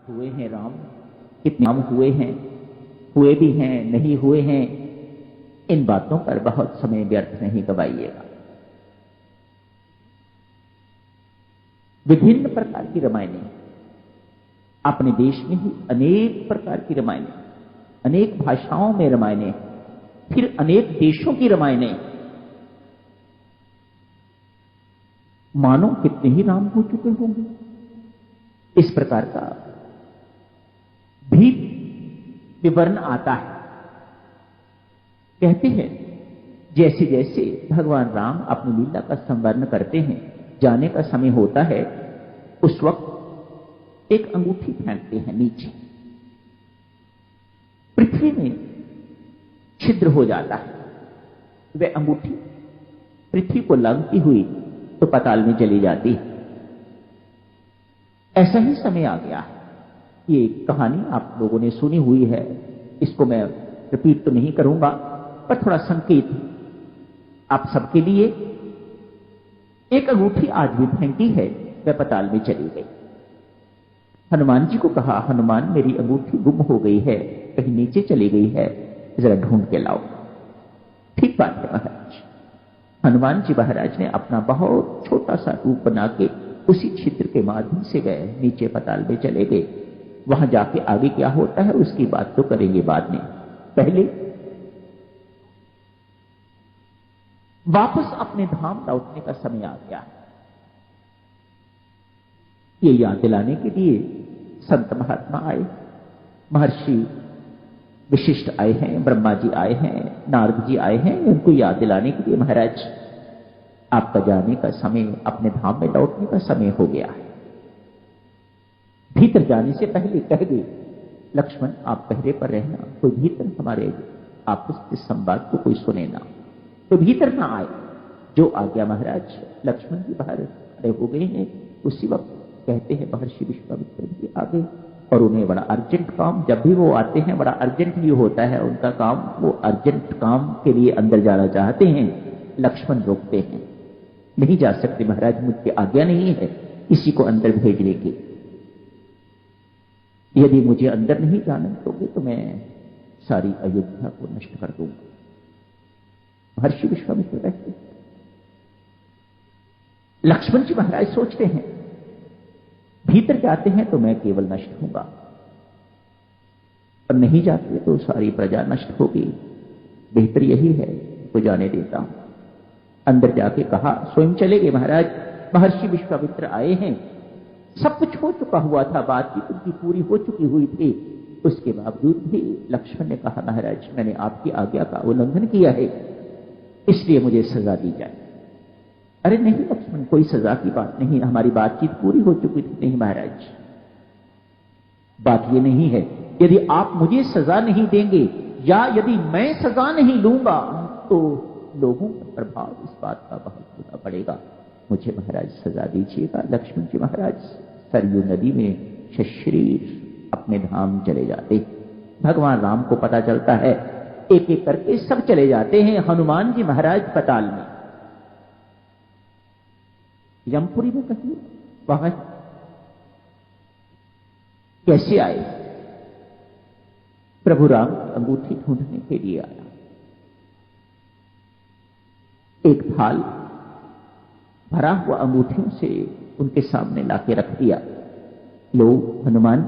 हुए हैं राम, कितने नाम हुए हैं, हुए भी हैं, नहीं हुए हैं, इन बातों पर बहुत समय व्यर्थ नहीं गवाइएगा। विभिन्न प्रकार की रामायणें, अपने देश में ही अनेक प्रकार की रामायणें, अनेक भाषाओं में रामायणें, फिर अनेक देशों की रामायणें, मानो कितने ही नाम हो चुके होंगे। इस प्रकार का भी विवरण आता है। कहते हैं जैसे जैसे भगवान राम अपनी लीला का संवरण करते हैं, जाने का समय होता है, उस वक्त एक अंगूठी फेंकते हैं नीचे, पृथ्वी में छिद्र हो जाता है। वह अंगूठी पृथ्वी को लगती हुई तो पाताल में चली जाती है। ऐसा ही समय आ गया है। ये कहानी आप लोगों ने सुनी हुई है, इसको मैं रिपीट तो नहीं करूंगा, पर थोड़ा संकेत आप सबके लिए। एक अंगूठी आज भी फेंकी है, वह पाताल में चली गई। हनुमान जी को कहा, हनुमान मेरी अंगूठी गुम हो गई है, कहीं नीचे चली गई है, जरा ढूंढ के लाओ। ठीक बात है महाराज। हनुमान जी महाराज ने अपना बहुत छोटा सा रूप बना के उसी छिद्र के माध्यम से गए, नीचे पाताल में चले गए। वहां जाके आगे क्या होता है उसकी बात तो करेंगे बाद में। पहले वापस अपने धाम लौटने का समय आ गया। ये याद दिलाने के लिए संत महात्मा आए, महर्षि विशिष्ट आए हैं, ब्रह्मा जी आए हैं, नारद जी आए हैं, उनको याद दिलाने के लिए, महाराज आपका जाने का समय, अपने धाम में लौटने का समय हो गया है। भीतर जाने से पहले कह गए, लक्ष्मण आप पहरे पर रहना, कोई भीतर हमारे आपस के संवाद को कोई सुने ना, तो भीतर ना आए। जो आ गया महाराज, लक्ष्मण जी बाहर खड़े हो गए हैं। उसी वक्त कहते हैं महर्षि विश्वामित्र जी आ गए, और उन्हें बड़ा अर्जेंट काम, जब भी वो आते हैं बड़ा अर्जेंट ही होता है उनका काम, वो अर्जेंट काम के लिए अंदर जाना चाहते हैं। लक्ष्मण रोकते हैं, नहीं जा सकते महाराज, मुझे आज्ञा नहीं है किसी को अंदर भेजने की। यदि मुझे अंदर नहीं जाने दोगे तो मैं सारी अयोध्या को नष्ट कर दूंगा। महर्षि विश्वामित्र कहते, लक्ष्मण जी महाराज सोचते हैं भीतर जाते हैं तो मैं केवल नष्ट होऊंगा, और नहीं जाते तो सारी प्रजा नष्ट होगी। बेहतर यही है तो जाने देता हूं। अंदर जाके कहा, स्वयं चले गए महाराज। महर्षि विश्वामित्र आए हैं, सब कुछ हो चुका हुआ था, बातचीत उनकी पूरी हो चुकी हुई थी। उसके बावजूद भी लक्ष्मण ने कहा, महाराज मैंने आपकी आज्ञा का उल्लंघन किया है, इसलिए मुझे सजा दी जाए। अरे नहीं लक्ष्मण, कोई सजा की बात नहीं, हमारी बातचीत पूरी हो चुकी थी। नहीं महाराज, बात यह नहीं है, यदि आप मुझे सजा नहीं देंगे या यदि मैं सजा नहीं लूंगा तो लोगों का प्रभाव इस बात का बहुत बुरा पड़ेगा। मुझे महाराज सजा दीजिएगा। लक्ष्मण जी महाराज सरयू नदी में सशरीर अपने धाम चले जाते। भगवान राम को पता चलता है, एक एक करके सब चले जाते हैं। हनुमान जी महाराज पाताल में, यमपुरी में कहिए, वहां कैसे आए? प्रभु राम अंगूठी ढूंढने के लिए आया। एक थाल भरा हुआ अंगूठियों से उनके सामने लाके रख दिया। लो हनुमान,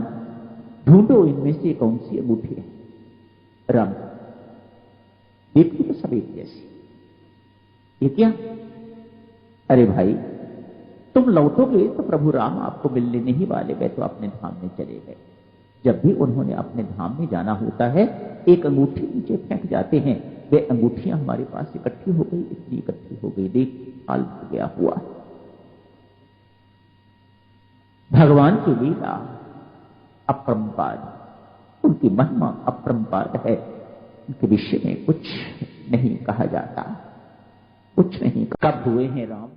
ढूंढो इनमें से कौन सी अंगूठी है। राम देखो तो सब एक जैसी। ये क्या? अरे भाई, तुम लौटोगे तो प्रभु राम आपको मिलने नहीं वाले, वे तो अपने धाम में चले गए। जब भी उन्होंने अपने धाम में जाना होता है, एक अंगूठी नीचे फेंक जाते हैं। वे अंगूठियां हमारे पास इकट्ठी हो गई, इतनी इकट्ठी हो गई, देख हाल हो गया हुआ। भगवान की लीला अपरंपार, उनकी महिमा अपरंपार है। उनके विषय में कुछ नहीं कहा जाता, कुछ नहीं। कब हुए हैं राम?